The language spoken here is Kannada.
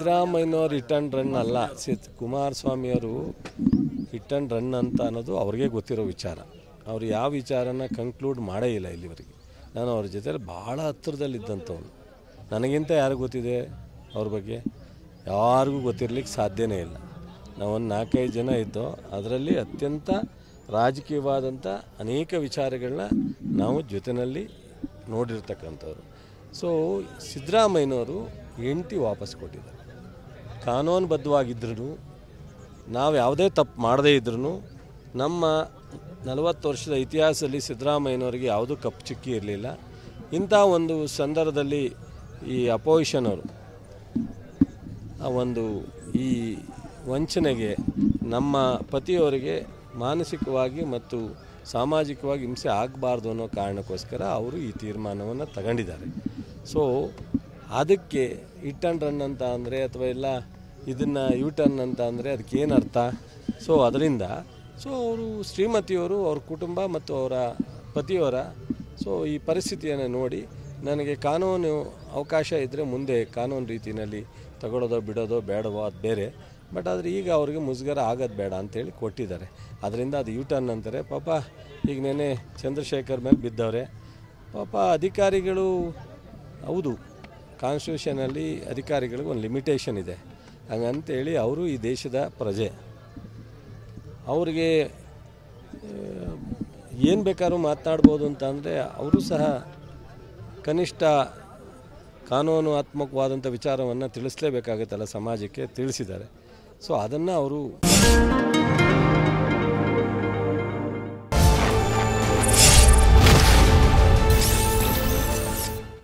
ಸಿದ್ದರಾಮಯ್ಯನವ್ರು ಹಿಟ್ ಆ್ಯಂಡ್ ರನ್ ಅಲ್ಲ. ಕುಮಾರಸ್ವಾಮಿಯವರು ಹಿಟ್ ಆ್ಯಂಡ್ ರನ್ ಅಂತ ಅನ್ನೋದು ಅವ್ರಿಗೆ ಗೊತ್ತಿರೋ ವಿಚಾರ. ಅವರು ಯಾವ ವಿಚಾರನ ಕಂಕ್ಲೂಡ್ ಮಾಡೇ ಇಲ್ಲ ಇಲ್ಲಿವರೆಗೆ. ನಾನು ಅವ್ರ ಜೊತೆ ಭಾಳ ಹತ್ತಿರದಲ್ಲಿದ್ದಂಥವ್ನು. ನನಗಿಂತ ಯಾರಿಗೂ ಗೊತ್ತಿದೆ ಅವ್ರ ಬಗ್ಗೆ? ಯಾರಿಗೂ ಗೊತ್ತಿರಲಿಕ್ಕೆ ಸಾಧ್ಯನೇ ಇಲ್ಲ. ನಾವೊಂದು 4-5 ಜನ ಇದ್ದೋ, ಅದರಲ್ಲಿ ಅತ್ಯಂತ ರಾಜಕೀಯವಾದಂಥ ಅನೇಕ ವಿಚಾರಗಳನ್ನ ನಾವು ಜೊತೆಯಲ್ಲಿ ನೋಡಿರ್ತಕ್ಕಂಥವ್ರು. ಸೊ ಸಿದ್ದರಾಮಯ್ಯನವರು ಹೆಂಡತಿ ವಾಪಸ್ ಕೊಟ್ಟಿದ್ದಾರೆ. ಕಾನೂನುಬದ್ಧವಾಗಿದ್ದರೂ, ನಾವು ಯಾವುದೇ ತಪ್ಪು ಮಾಡದೇ ಇದ್ರೂ, ನಮ್ಮ 40 ವರ್ಷದ ಇತಿಹಾಸದಲ್ಲಿ ಸಿದ್ದರಾಮಯ್ಯನವರಿಗೆ ಯಾವುದೂ ಕಪ್ಪು ಚುಕ್ಕಿ ಇರಲಿಲ್ಲ. ಇಂಥ ಒಂದು ಸಂದರ್ಭದಲ್ಲಿ ಈ ಅಪೋಸಿಷನ್ ಅವರು ಈ ವಂಚನೆಗೆ ನಮ್ಮ ಪತಿಯವರಿಗೆ ಮಾನಸಿಕವಾಗಿ ಮತ್ತು ಸಾಮಾಜಿಕವಾಗಿ ಹಿಂಸೆ ಆಗಬಾರ್ದು ಅನ್ನೋ ಕಾರಣಕ್ಕೋಸ್ಕರ ಅವರು ಈ ತೀರ್ಮಾನವನ್ನು ತಗೊಂಡಿದ್ದಾರೆ. ಸೊ ಅದಕ್ಕೆ ಹಿಟ್ ಆ್ಯಂಡ್ ರನ್ ಅಂತ ಅಂದರೆ, ಅಥವಾ ಇಲ್ಲ ಇದನ್ನು ಯೂ ಟರ್ನ್ ಅಂತ ಅಂದರೆ ಅದಕ್ಕೇನು ಅರ್ಥ? ಸೊ ಅದರಿಂದ ಅವರು ಶ್ರೀಮತಿಯವರು, ಅವ್ರ ಕುಟುಂಬ ಮತ್ತು ಅವರ ಪತಿಯವರ ಈ ಪರಿಸ್ಥಿತಿಯನ್ನು ನೋಡಿ, ನನಗೆ ಕಾನೂನು ಅವಕಾಶ ಇದ್ದರೆ ಮುಂದೆ ಕಾನೂನು ರೀತಿಯಲ್ಲಿ ತಗೊಳ್ಳೋದೋ ಬಿಡೋದೋ ಬೇಡವೋ ಅದು ಬೇರೆ. ಬಟ್ ಆದರೆ ಈಗ ಅವ್ರಿಗೆ ಮುಜುಗರ ಆಗೋದು ಬೇಡ ಅಂಥೇಳಿ ಕೊಟ್ಟಿದ್ದಾರೆ. ಅದರಿಂದ ಅದು ಯೂ ಟರ್ನ್ ಅಂತಾರೆ. ಪಾಪ ಈಗ ನೆನೆ ಚಂದ್ರಶೇಖರ್ ಮೇಲೆ ಬಿದ್ದವ್ರೆ. ಪಾಪ ಅಧಿಕಾರಿಗಳು, ಹೌದು ಕಾನ್ಸ್ಟಿಟ್ಯೂಷನಲ್ಲಿ ಅಧಿಕಾರಿಗಳಿಗೆ ಒಂದು ಲಿಮಿಟೇಷನ್ ಇದೆ. ಹಂಗಂತೇಳಿ ಅವರು ಈ ದೇಶದ ಪ್ರಜೆ, ಅವ್ರಿಗೆ ಏನು ಬೇಕಾದ್ರೂ ಮಾತನಾಡ್ಬೋದು ಅಂತ ಅಂದರೆ, ಅವರು ಸಹ ಕನಿಷ್ಠ ಕಾನೂನಾತ್ಮಕವಾದಂಥ ವಿಚಾರವನ್ನು ತಿಳಿಸಲೇಬೇಕಾಗುತ್ತಲ್ಲ, ಸಮಾಜಕ್ಕೆ ತಿಳಿಸಿದ್ದಾರೆ. ಸೊ ಅದನ್ನು ಅವರು